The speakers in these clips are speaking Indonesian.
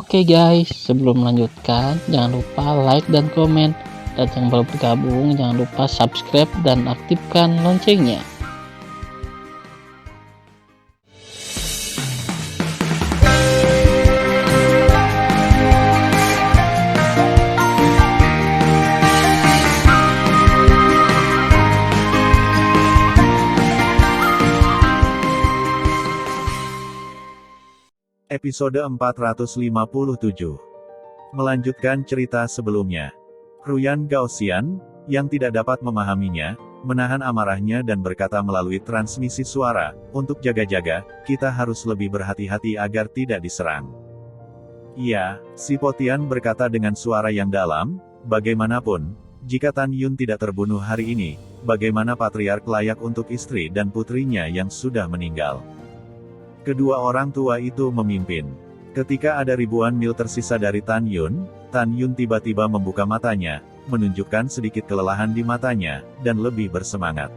Oke guys, sebelum melanjutkan, jangan lupa like dan komen. Dan yang baru bergabung, jangan lupa subscribe dan aktifkan loncengnya. Episode 457. Melanjutkan cerita sebelumnya. Ruyan Gaoxian, yang tidak dapat memahaminya, menahan amarahnya dan berkata melalui transmisi suara, "Untuk jaga-jaga, kita harus lebih berhati-hati agar tidak diserang." "Iya," si Potian berkata dengan suara yang dalam, "bagaimanapun, jika Tan Yun tidak terbunuh hari ini, bagaimana Patriark layak untuk istri dan putrinya yang sudah meninggal?" Kedua orang tua itu memimpin. Ketika ada ribuan mil tersisa dari Tan Yun tiba-tiba membuka matanya, menunjukkan sedikit kelelahan di matanya, dan lebih bersemangat.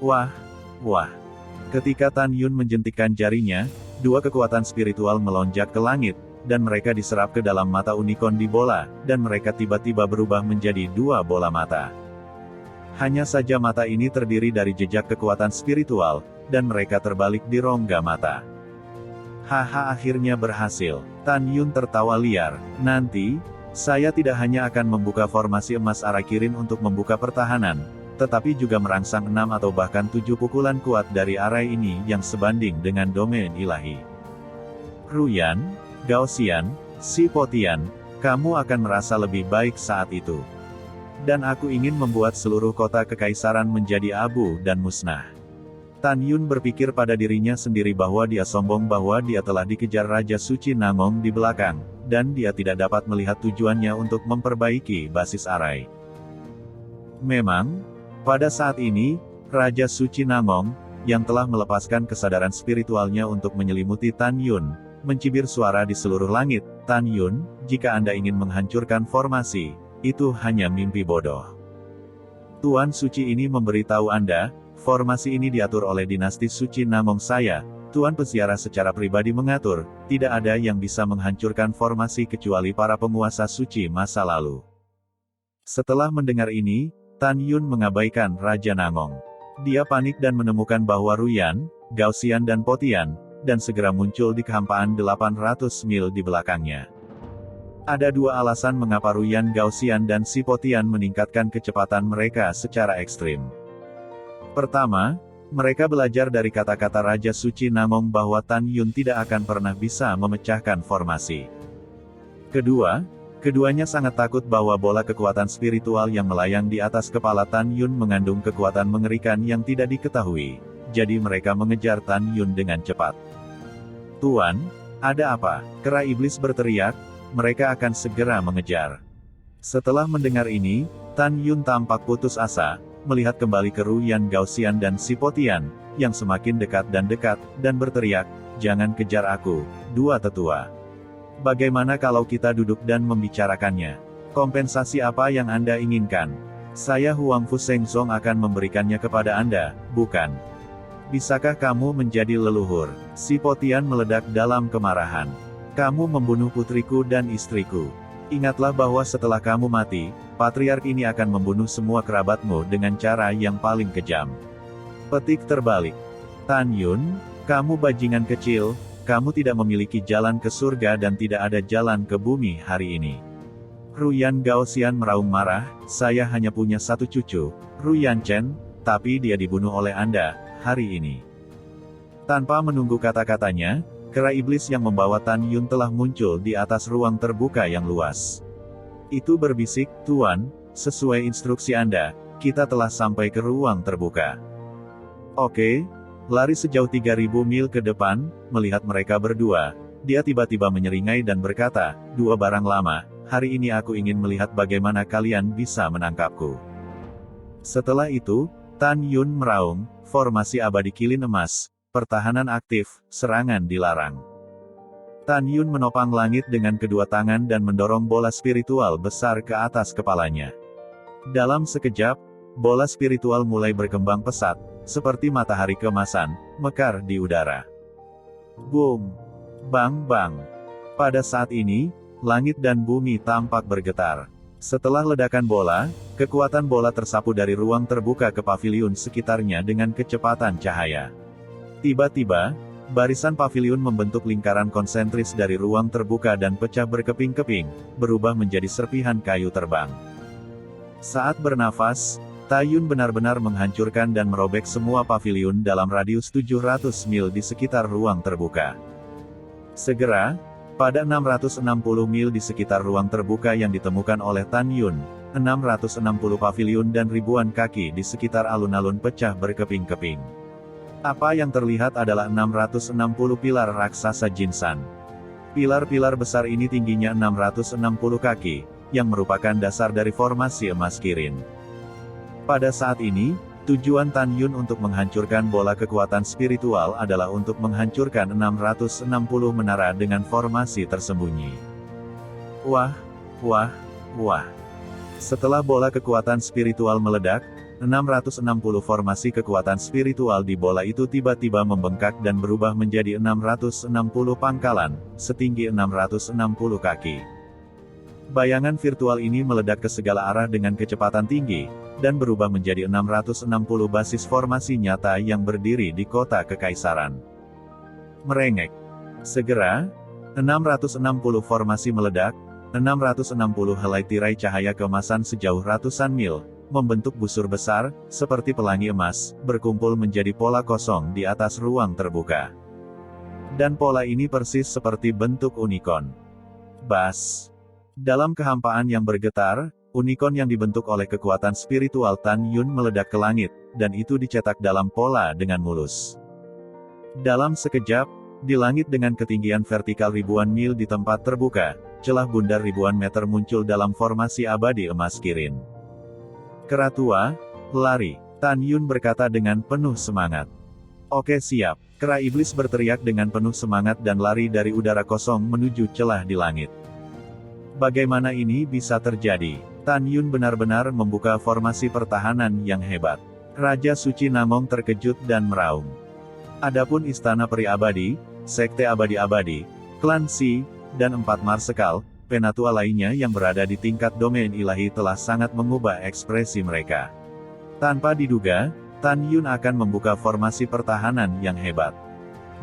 Wah, wah. Ketika Tan Yun menjentikkan jarinya, dua kekuatan spiritual melonjak ke langit, dan mereka diserap ke dalam mata unicorn di bola, dan mereka tiba-tiba berubah menjadi dua bola mata. Hanya saja mata ini terdiri dari jejak kekuatan spiritual, dan mereka terbalik di rongga mata. Haha, akhirnya berhasil. Tan Yun tertawa liar. Nanti, saya tidak hanya akan membuka formasi emas Arakirin untuk membuka pertahanan, tetapi juga merangsang 6 atau bahkan 7 pukulan kuat dari arai ini yang sebanding dengan domain ilahi. Ruyan, Gaoxian, si Potian, kamu akan merasa lebih baik saat itu. Dan aku ingin membuat seluruh kota kekaisaran menjadi abu dan musnah. Tan Yun berpikir pada dirinya sendiri bahwa dia sombong bahwa dia telah dikejar Raja Suci Namong di belakang, dan dia tidak dapat melihat tujuannya untuk memperbaiki basis arai. Memang, pada saat ini, Raja Suci Namong, yang telah melepaskan kesadaran spiritualnya untuk menyelimuti Tan Yun, mencibir suara di seluruh langit, "Tan Yun, jika Anda ingin menghancurkan formasi, itu hanya mimpi bodoh. Tuan Suci ini memberitahu Anda, formasi ini diatur oleh dinasti Suci Namong saya, Tuan Peziarah secara pribadi mengatur, tidak ada yang bisa menghancurkan formasi kecuali para penguasa suci masa lalu." Setelah mendengar ini, Tan Yun mengabaikan Raja Namong. Dia panik dan menemukan bahwa Ruyan, Gaoxian dan Potian, dan segera muncul di kehampaan 800 mil di belakangnya. Ada dua alasan mengapa Ruyan Gaoxian dan si Potian meningkatkan kecepatan mereka secara ekstrim. Pertama, mereka belajar dari kata-kata Raja Suci Namong bahwa Tan Yun tidak akan pernah bisa memecahkan formasi. Kedua, keduanya sangat takut bahwa bola kekuatan spiritual yang melayang di atas kepala Tan Yun mengandung kekuatan mengerikan yang tidak diketahui, jadi mereka mengejar Tan Yun dengan cepat. "Tuan, ada apa?" kera iblis berteriak, "mereka akan segera mengejar." Setelah mendengar ini, Tan Yun tampak putus asa, melihat kembali ke Ruyan Gaoxian dan si Potian, yang semakin dekat, dan berteriak, "Jangan kejar aku, dua tetua. Bagaimana kalau kita duduk dan membicarakannya? Kompensasi apa yang Anda inginkan? Saya Huang Fu Sengzong akan memberikannya kepada Anda, bukan? Bisakah kamu menjadi leluhur?" Si Potian meledak dalam kemarahan. "Kamu membunuh putriku dan istriku. Ingatlah bahwa setelah kamu mati, Patriark ini akan membunuh semua kerabatmu dengan cara yang paling kejam." Petik terbalik. "Tan Yun, kamu bajingan kecil, kamu tidak memiliki jalan ke surga dan tidak ada jalan ke bumi hari ini." Ruyan Gaoxian meraung marah, "Saya hanya punya satu cucu, Ruyan Chen, tapi dia dibunuh oleh Anda, hari ini." Tanpa menunggu kata-katanya, kera iblis yang membawa Tan Yun telah muncul di atas ruang terbuka yang luas. Itu berbisik, "Tuan, sesuai instruksi Anda, kita telah sampai ke ruang terbuka." "Oke, lari sejauh 3000 mil ke depan." Melihat mereka berdua, dia tiba-tiba menyeringai dan berkata, "Dua barang lama, hari ini aku ingin melihat bagaimana kalian bisa menangkapku." Setelah itu, Tan Yun meraung, "Formasi abadi kilin emas, pertahanan aktif, serangan dilarang." Tan Yun menopang langit dengan kedua tangan dan mendorong bola spiritual besar ke atas kepalanya. Dalam sekejap, bola spiritual mulai berkembang pesat, seperti matahari keemasan, mekar di udara. Boom! Bang bang! Pada saat ini, langit dan bumi tampak bergetar. Setelah ledakan bola, kekuatan bola tersapu dari ruang terbuka ke paviliun sekitarnya dengan kecepatan cahaya. Tiba-tiba, barisan paviliun membentuk lingkaran konsentris dari ruang terbuka dan pecah berkeping-keping, berubah menjadi serpihan kayu terbang. Saat bernafas, Taiyun benar-benar menghancurkan dan merobek semua paviliun dalam radius 700 mil di sekitar ruang terbuka. Segera, pada 660 mil di sekitar ruang terbuka yang ditemukan oleh Tan Yun, 660 paviliun dan ribuan kaki di sekitar alun-alun pecah berkeping-keping. Apa yang terlihat adalah 660 pilar raksasa Jinsan. Pilar-pilar besar ini tingginya 660 kaki, yang merupakan dasar dari formasi emas Kirin. Pada saat ini, tujuan Tan Yun untuk menghancurkan bola kekuatan spiritual adalah untuk menghancurkan 660 menara dengan formasi tersembunyi. Wah, wah, wah. Setelah bola kekuatan spiritual meledak, 660 formasi kekuatan spiritual di bola itu tiba-tiba membengkak dan berubah menjadi 660 pangkalan, setinggi 660 kaki. Bayangan virtual ini meledak ke segala arah dengan kecepatan tinggi, dan berubah menjadi 660 basis formasi nyata yang berdiri di kota kekaisaran. Merengek. Segera, 660 formasi meledak, 660 helai tirai cahaya keemasan sejauh ratusan mil, membentuk busur besar, seperti pelangi emas, berkumpul menjadi pola kosong di atas ruang terbuka. Dan pola ini persis seperti bentuk unicorn. Bas. Dalam kehampaan yang bergetar, unicorn yang dibentuk oleh kekuatan spiritual Tan Yun meledak ke langit, dan itu dicetak dalam pola dengan mulus. Dalam sekejap, di langit dengan ketinggian vertikal ribuan mil di tempat terbuka, celah bundar ribuan meter muncul dalam formasi abadi emas Kirin. Keratua, lari, Tan Yun berkata dengan penuh semangat. Oke siap, kera iblis berteriak dengan penuh semangat dan lari dari udara kosong menuju celah di langit. Bagaimana ini bisa terjadi? Tan Yun benar-benar membuka formasi pertahanan yang hebat. Raja Suci Namong terkejut dan meraung. Adapun Istana Peri Abadi, Sekte Abadi-Abadi, Klan Si, dan 4 Marsekal, penatua lainnya yang berada di tingkat domain ilahi telah sangat mengubah ekspresi mereka. Tanpa diduga, Tan Yun akan membuka formasi pertahanan yang hebat.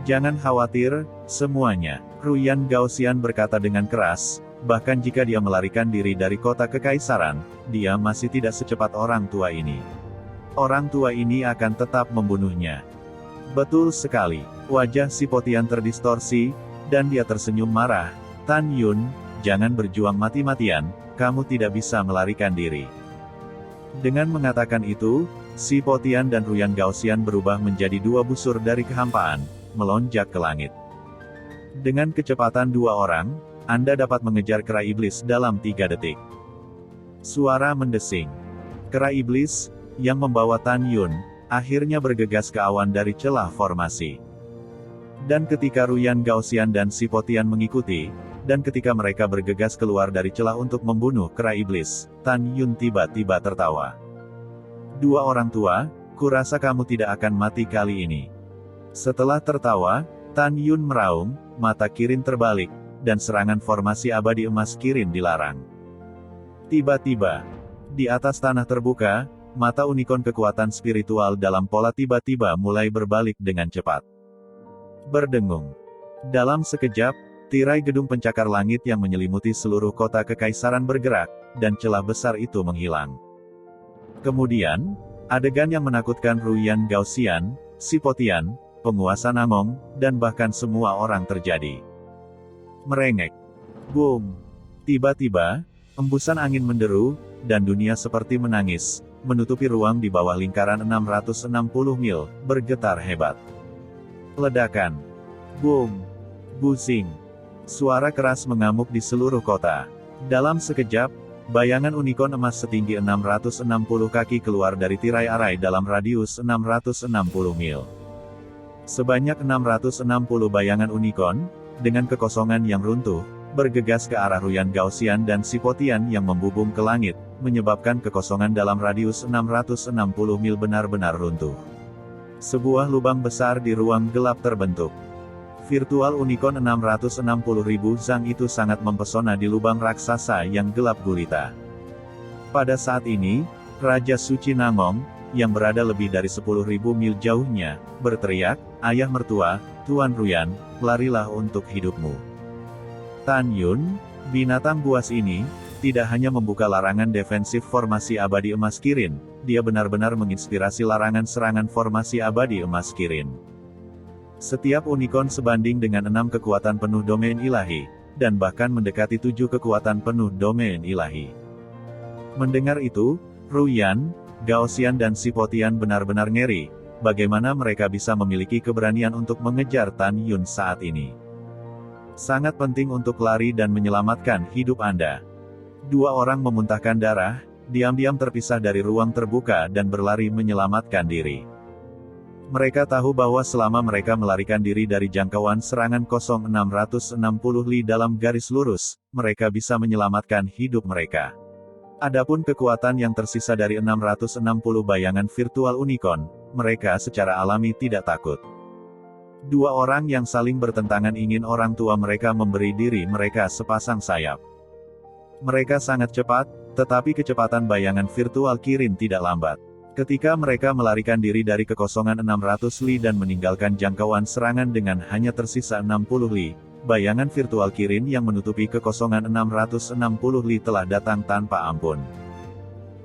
Jangan khawatir, semuanya, Ruyan Gaoxian berkata dengan keras, bahkan jika dia melarikan diri dari kota kekaisaran, dia masih tidak secepat orang tua ini. Orang tua ini akan tetap membunuhnya. Betul sekali, wajah si Potian terdistorsi, dan dia tersenyum marah. Tan Yun, jangan berjuang mati-matian, kamu tidak bisa melarikan diri. Dengan mengatakan itu, si Potian dan Ruyan Gaoxian berubah menjadi 2 busur dari kehampaan, melonjak ke langit. Dengan kecepatan 2 orang, Anda dapat mengejar kera iblis dalam 3 detik. Suara mendesing. Kera iblis, yang membawa Tan Yun, akhirnya bergegas ke awan dari celah formasi. Dan ketika Ruyan Gaoxian dan si Potian mengikuti, dan ketika mereka bergegas keluar dari celah untuk membunuh kera iblis, Tan Yun tiba-tiba tertawa. 2 orang tua, kurasa kamu tidak akan mati kali ini. Setelah tertawa, Tan Yun meraung, mata Kirin terbalik, dan serangan formasi abadi emas Kirin dilarang. Tiba-tiba, di atas tanah terbuka, mata unicorn kekuatan spiritual dalam pola tiba-tiba mulai berbalik dengan cepat. Berdengung. Dalam sekejap, tirai gedung pencakar langit yang menyelimuti seluruh kota kekaisaran bergerak, dan celah besar itu menghilang. Kemudian, adegan yang menakutkan Ruyan Gaoxian, si Potian, penguasa Namong, dan bahkan semua orang terjadi. Merengek. Boom. Tiba-tiba, embusan angin menderu, dan dunia seperti menangis, menutupi ruang di bawah lingkaran 660 mil, bergetar hebat. Ledakan. Boom. Buzzing. Suara keras mengamuk di seluruh kota. Dalam sekejap, bayangan unicorn emas setinggi 660 kaki keluar dari tirai arai dalam radius 660 mil. Sebanyak 660 bayangan unicorn, dengan kekosongan yang runtuh, bergegas ke arah Ruyan Gaoxian dan si Potian yang membubung ke langit, menyebabkan kekosongan dalam radius 660 mil benar-benar runtuh. Sebuah lubang besar di ruang gelap terbentuk. Virtual Unicorn 660.000 Zhang itu sangat mempesona di lubang raksasa yang gelap gulita. Pada saat ini, Raja Suci Nangong, yang berada lebih dari 10.000 mil jauhnya, berteriak, "Ayah mertua, Tuan Ruyan, larilah untuk hidupmu." Tan Yun, binatang buas ini, tidak hanya membuka larangan defensif formasi abadi emas Kirin, dia benar-benar menginspirasi larangan serangan formasi abadi emas Kirin. Setiap unicorn sebanding dengan 6 kekuatan penuh domain ilahi, dan bahkan mendekati 7 kekuatan penuh domain ilahi. Mendengar itu, Ruyan, Gaoxian dan Sipotian benar-benar ngeri, bagaimana mereka bisa memiliki keberanian untuk mengejar Tan Yun saat ini. Sangat penting untuk lari dan menyelamatkan hidup Anda. Dua orang memuntahkan darah, diam-diam terpisah dari ruang terbuka dan berlari menyelamatkan diri. Mereka tahu bahwa selama mereka melarikan diri dari jangkauan serangan 0660 Li dalam garis lurus, mereka bisa menyelamatkan hidup mereka. Adapun kekuatan yang tersisa dari 660 bayangan virtual unicorn, mereka secara alami tidak takut. Dua orang yang saling bertentangan ingin orang tua mereka memberi diri mereka sepasang sayap. Mereka sangat cepat, tetapi kecepatan bayangan virtual Kirin tidak lambat. Ketika mereka melarikan diri dari kekosongan 600 Li dan meninggalkan jangkauan serangan dengan hanya tersisa 60 Li, bayangan virtual Kirin yang menutupi kekosongan 660 Li telah datang tanpa ampun.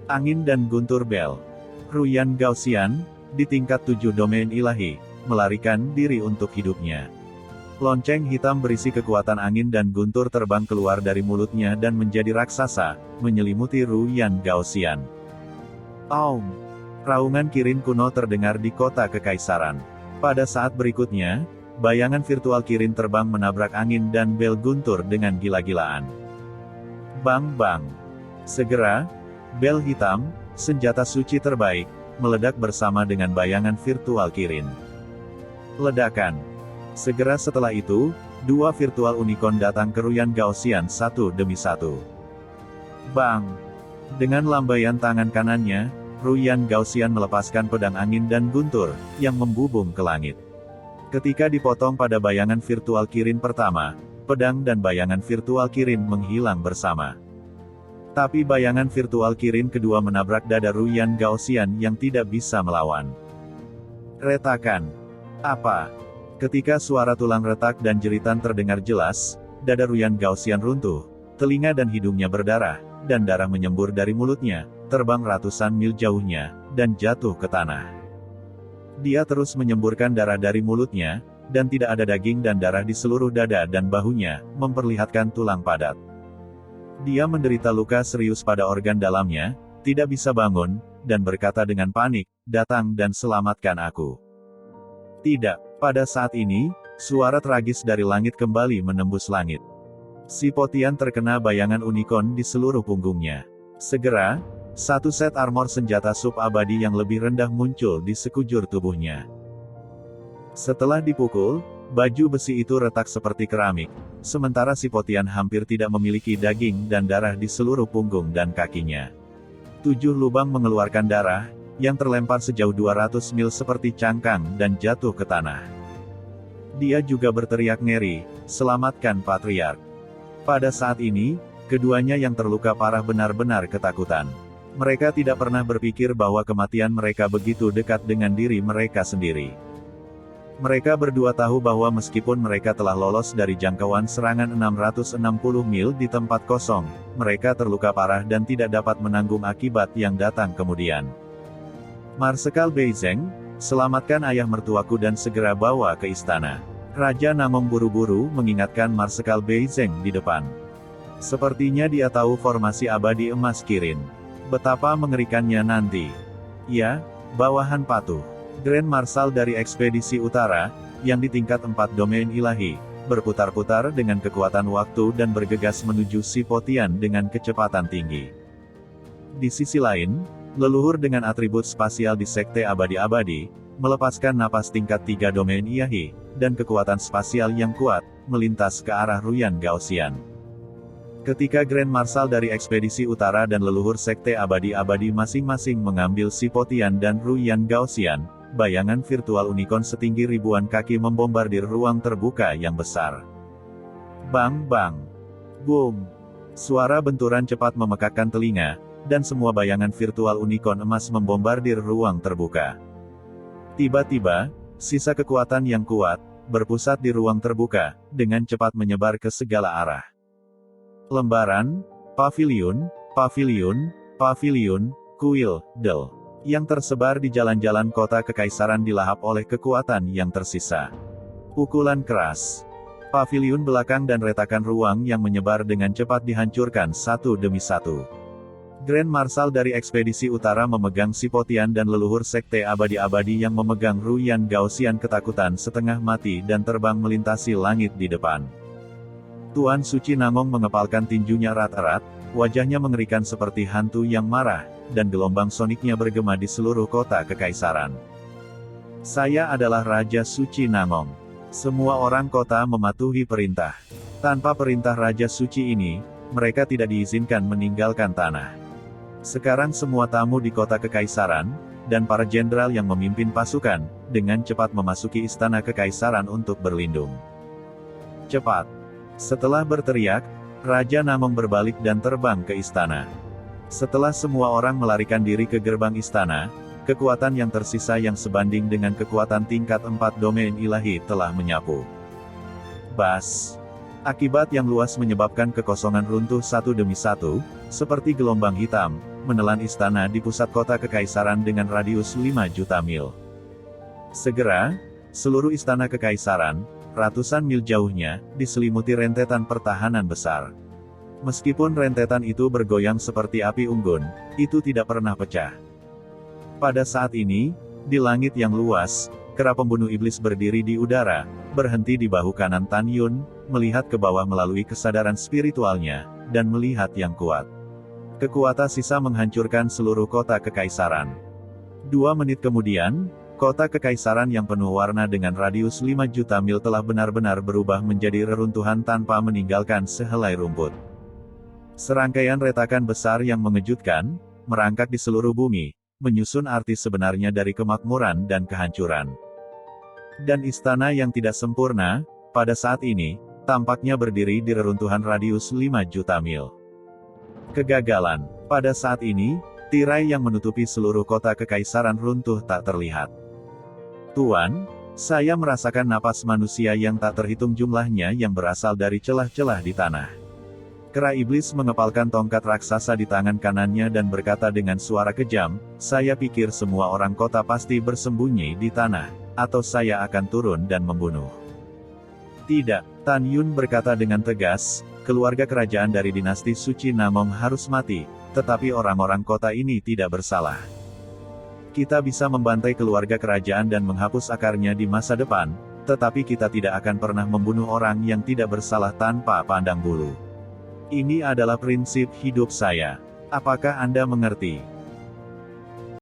Angin dan guntur bel. Ruyan Gaoxian, di tingkat 7 domain ilahi, melarikan diri untuk hidupnya. Lonceng hitam berisi kekuatan angin dan guntur terbang keluar dari mulutnya dan menjadi raksasa, menyelimuti Ruyan Gaoxian. Aum! Raungan Kirin kuno terdengar di kota kekaisaran. Pada saat berikutnya, bayangan virtual Kirin terbang menabrak angin dan bel guntur dengan gila-gilaan. Bang-bang! Segera, bel hitam, senjata suci terbaik, meledak bersama dengan bayangan virtual Kirin. Ledakan. Segera setelah itu, dua virtual unicorn datang ke Ruyan Gaoxian satu demi satu. Bang! Dengan lambaian tangan kanannya, Ruyan Gaoxian melepaskan pedang angin dan guntur, yang membubung ke langit. Ketika dipotong pada bayangan virtual Kirin pertama, pedang dan bayangan virtual Kirin menghilang bersama. Tapi bayangan virtual Kirin kedua menabrak dada Ruyan Gaoxian yang tidak bisa melawan. Retakan. Apa? Ketika suara tulang retak dan jeritan terdengar jelas, dada Ruyan Gaoxian runtuh, telinga dan hidungnya berdarah, dan darah menyembur dari mulutnya, terbang ratusan mil jauhnya, dan jatuh ke tanah. Dia terus menyemburkan darah dari mulutnya, dan tidak ada daging dan darah di seluruh dada dan bahunya, memperlihatkan tulang padat. Dia menderita luka serius pada organ dalamnya, tidak bisa bangun, dan berkata dengan panik, "Datang dan selamatkan aku." Tidak, pada saat ini, suara tragis dari langit kembali menembus langit. Sipotian terkena bayangan unicorn di seluruh punggungnya. Segera, satu set armor senjata sub-abadi yang lebih rendah muncul di sekujur tubuhnya. Setelah dipukul, baju besi itu retak seperti keramik, sementara Sipotian hampir tidak memiliki daging dan darah di seluruh punggung dan kakinya. 7 lubang mengeluarkan darah, yang terlempar sejauh 200 mil seperti cangkang dan jatuh ke tanah. Dia juga berteriak ngeri, "Selamatkan Patriark." Pada saat ini, keduanya yang terluka parah benar-benar ketakutan. Mereka tidak pernah berpikir bahwa kematian mereka begitu dekat dengan diri mereka sendiri. Mereka berdua tahu bahwa meskipun mereka telah lolos dari jangkauan serangan 660 mil di tempat kosong, mereka terluka parah dan tidak dapat menanggung akibat yang datang kemudian. Marsekal Beizeng, selamatkan ayah mertuaku dan segera bawa ke istana. Raja Nangong buru-buru mengingatkan Marsekal Beizeng di depan. Sepertinya dia tahu formasi abadi emas Kirin. Betapa mengerikannya nanti. Ya, bawahan patuh. Grand Marshal dari ekspedisi utara, yang di tingkat 4 domain ilahi, berputar-putar dengan kekuatan waktu dan bergegas menuju Sipotian dengan kecepatan tinggi. Di sisi lain, leluhur dengan atribut spasial di Sekte Abadi-Abadi, melepaskan napas tingkat 3 domain ilahi, dan kekuatan spasial yang kuat, melintas ke arah Ruyan Gaoxian. Ketika Grand Marshal dari ekspedisi utara dan leluhur Sekte Abadi-Abadi masing-masing mengambil Sipotian dan Ruyan Gaoxian, bayangan virtual unicorn setinggi ribuan kaki membombardir ruang terbuka yang besar. Bang bang. Boom. Suara benturan cepat memekakkan telinga, dan semua bayangan virtual unicorn emas membombardir ruang terbuka. Tiba-tiba, sisa kekuatan yang kuat, berpusat di ruang terbuka, dengan cepat menyebar ke segala arah. Lembaran, pavilion, pavilion, pavilion, kuil, del, yang tersebar di jalan-jalan kota kekaisaran dilahap oleh kekuatan yang tersisa. Pukulan keras. Pavilion belakang dan retakan ruang yang menyebar dengan cepat dihancurkan satu demi satu. Grand Marshal dari ekspedisi utara memegang Sipotian dan leluhur sekte abadi-abadi yang memegang Ruyan Gaoxian ketakutan setengah mati dan terbang melintasi langit di depan. Tuan Suci Namong mengepalkan tinjunya erat-erat, wajahnya mengerikan seperti hantu yang marah, dan gelombang soniknya bergema di seluruh kota kekaisaran. Saya adalah Raja Suci Namong. Semua orang kota mematuhi perintah. Tanpa perintah Raja Suci ini, mereka tidak diizinkan meninggalkan tanah. Sekarang semua tamu di kota kekaisaran, dan para jenderal yang memimpin pasukan, dengan cepat memasuki istana kekaisaran untuk berlindung. Cepat. Setelah berteriak, Raja Namong berbalik dan terbang ke istana. Setelah semua orang melarikan diri ke gerbang istana, kekuatan yang tersisa yang sebanding dengan kekuatan tingkat 4 domain ilahi telah menyapu. Bas. Akibat yang luas menyebabkan kekosongan runtuh satu demi satu, seperti gelombang hitam, menelan istana di pusat kota kekaisaran dengan radius 5 juta mil. Segera, seluruh istana kekaisaran, ratusan mil jauhnya, diselimuti rentetan pertahanan besar. Meskipun rentetan itu bergoyang seperti api unggun, itu tidak pernah pecah. Pada saat ini, di langit yang luas, kera pembunuh iblis berdiri di udara, berhenti di bahu kanan Tan Yun, melihat ke bawah melalui kesadaran spiritualnya, dan melihat yang kuat. Kekuatan sisa menghancurkan seluruh kota kekaisaran. 2 menit kemudian, kota kekaisaran yang penuh warna dengan radius 5 juta mil telah benar-benar berubah menjadi reruntuhan tanpa meninggalkan sehelai rumput. Serangkaian retakan besar yang mengejutkan, merangkak di seluruh bumi, menyusun arti sebenarnya dari kemakmuran dan kehancuran. Dan istana yang tidak sempurna, pada saat ini, tampaknya berdiri di reruntuhan radius 5 juta mil. Kegagalan. Pada saat ini, tirai yang menutupi seluruh kota kekaisaran runtuh tak terlihat. Tuan, saya merasakan napas manusia yang tak terhitung jumlahnya yang berasal dari celah-celah di tanah. Kera iblis mengepalkan tongkat raksasa di tangan kanannya dan berkata dengan suara kejam, saya pikir semua orang kota pasti bersembunyi di tanah, atau saya akan turun dan membunuh. Tidak, Tan Yun berkata dengan tegas, keluarga kerajaan dari dinasti Suci Namong harus mati, tetapi orang-orang kota ini tidak bersalah. Kita bisa membantai keluarga kerajaan dan menghapus akarnya di masa depan, tetapi kita tidak akan pernah membunuh orang yang tidak bersalah tanpa pandang bulu. Ini adalah prinsip hidup saya. Apakah Anda mengerti?